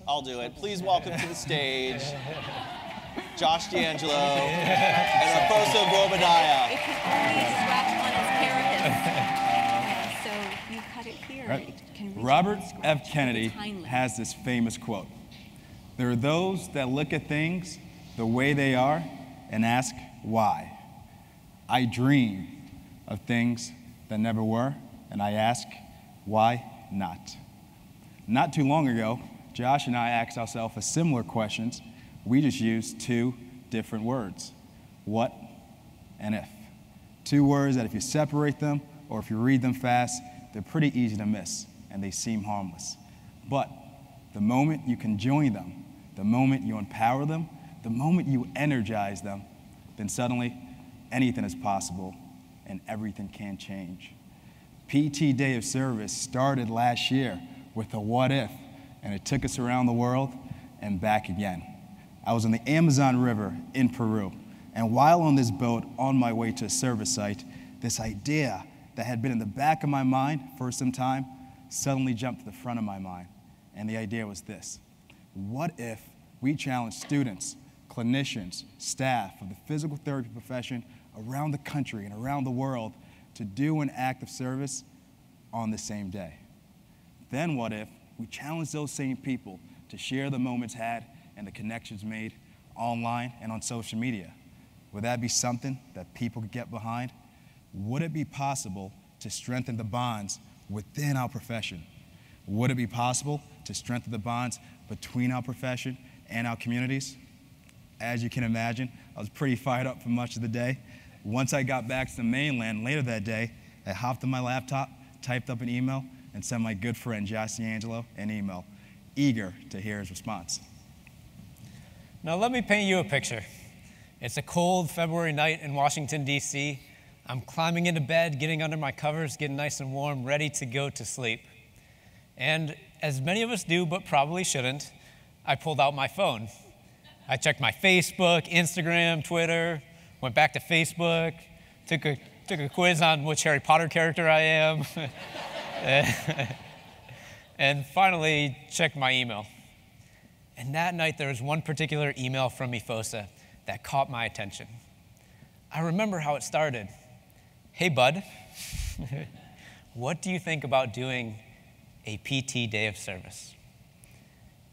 I'll do it. Please welcome to the stage Josh D'Angelo and Efosa Guobadia. It can only scratch on its carapace. So you cut it here. Right. It can reach Robert out and scratch. F. Kennedy Tiny. has this famous quote. There are those that look at things the way they are and ask why. I dream of things that never were, and I ask, why not? Not too long ago, Josh and I asked ourselves a similar questions. We just used two different words, what and if. Two words that if you separate them or if you read them fast, they're pretty easy to miss and they seem harmless. But the moment you can join them, the moment you empower them, the moment you energize them, then suddenly anything is possible and everything can change. PT Day of Service started last year with a what if, and it took us around the world and back again. I was on the Amazon River in Peru, and while on this boat on my way to a service site, this idea that had been in the back of my mind for some time suddenly jumped to the front of my mind. And the idea was this: what if we challenged students, clinicians, staff of the physical therapy profession around the country and around the world to do an act of service on the same day? Then what if we challenged those same people to share the moments had and the connections made online and on social media? Would that be something that people could get behind? Would it be possible to strengthen the bonds within our profession? Would it be possible to strengthen the bonds between our profession and our communities? As you can imagine, I was pretty fired up for much of the day. Once I got back to the mainland later that day, I hopped on my laptop, typed up an email, and sent my good friend Josh D'Angelo an email, eager to hear his response. Now let me paint you a picture. It's a cold February night in Washington, D.C. I'm climbing into bed, getting under my covers, getting nice and warm, ready to go to sleep. And as many of us do, but probably shouldn't, I pulled out my phone. I checked my Facebook, Instagram, Twitter, went back to Facebook, took a quiz on which Harry Potter character I am, and finally checked my email. And that night there was one particular email from Efosa that caught my attention. I remember how it started. Hey bud, what do you think about doing a PT Day of Service?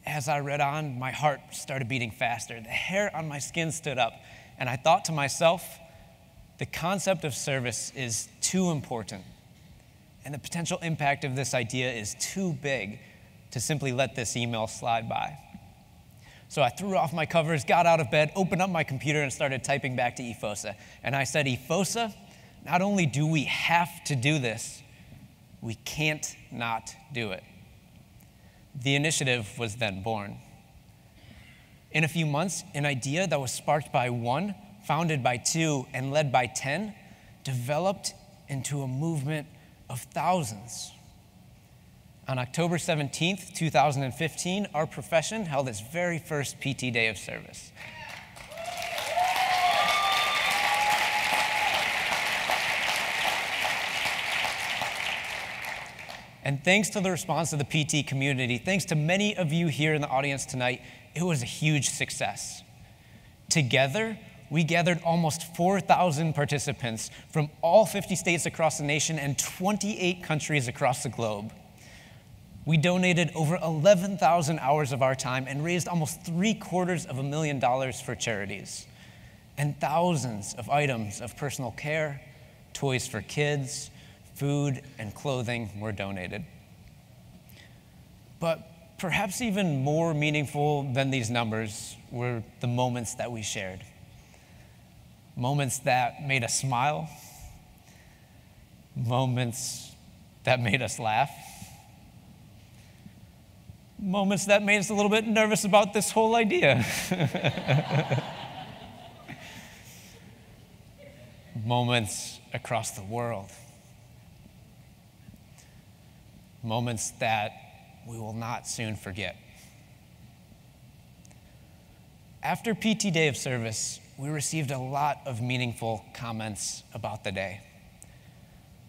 As I read on, my heart started beating faster. The hair on my skin stood up, and I thought to myself, the concept of service is too important, and the potential impact of this idea is too big to simply let this email slide by. So I threw off my covers, got out of bed, opened up my computer, and started typing back to Efosa. And I said, Efosa, not only do we have to do this, we can't not do it. The initiative was then born. In a few months, an idea that was sparked by one, founded by two, and led by 10, developed into a movement of thousands. On October 17th, 2015, our profession held its very first PT Day of Service. And thanks to the response of the PT community, thanks to many of you here in the audience tonight, it was a huge success. Together, we gathered almost 4,000 participants from all 50 states across the nation and 28 countries across the globe. We donated over 11,000 hours of our time and raised almost $750,000 for charities. And thousands of items of personal care, toys for kids, food, and clothing were donated. But perhaps even more meaningful than these numbers were the moments that we shared. Moments that made us smile, moments that made us laugh, moments that made us a little bit nervous about this whole idea. Moments across the world. Moments that we will not soon forget. After PT Day of Service, we received a lot of meaningful comments about the day.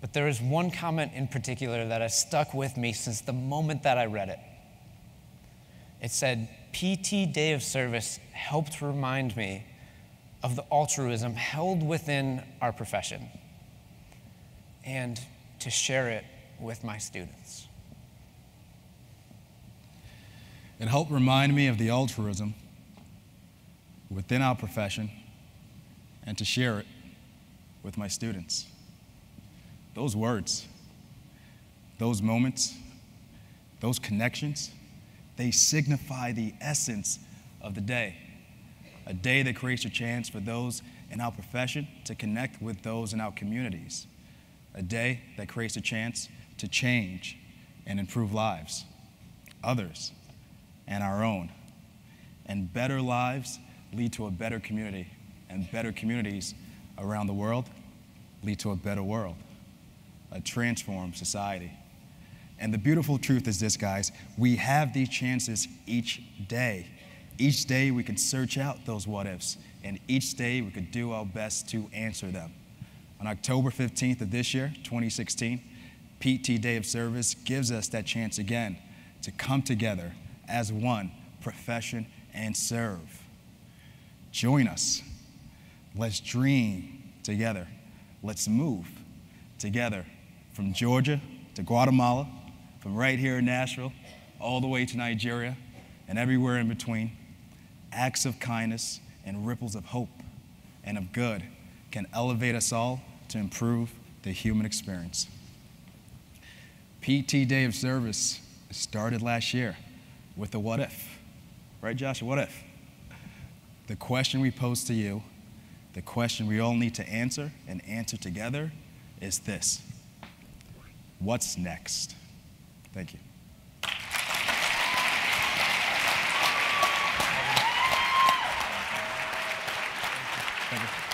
But there is one comment in particular that has stuck with me since the moment that I read it. It said, PT Day of Service helped remind me of the altruism held within our profession and to share it with my students. It helped remind me of the altruism within our profession and to share it with my students. Those words, those moments, those connections, they signify the essence of the day. A day that creates a chance for those in our profession to connect with those in our communities. A day that creates a chance to change and improve lives, others, and our own. And better lives lead to a better community, and better communities around the world lead to a better world, a transformed society. And the beautiful truth is this, guys, we have these chances each day. Each day we can search out those what ifs, and each day we could do our best to answer them. On October 15th of this year, 2016, PT Day of Service gives us that chance again to come together as one profession and serve. Join us. Let's dream together. Let's move together from Georgia to Guatemala, from right here in Nashville, all the way to Nigeria, and everywhere in between. Acts of kindness and ripples of hope and of good can elevate us all to improve the human experience. PT Day of Service started last year with the what if. Right, Joshua? What if? The question we pose to you, the question we all need to answer and answer together is this: what's next? Thank you. Thank you.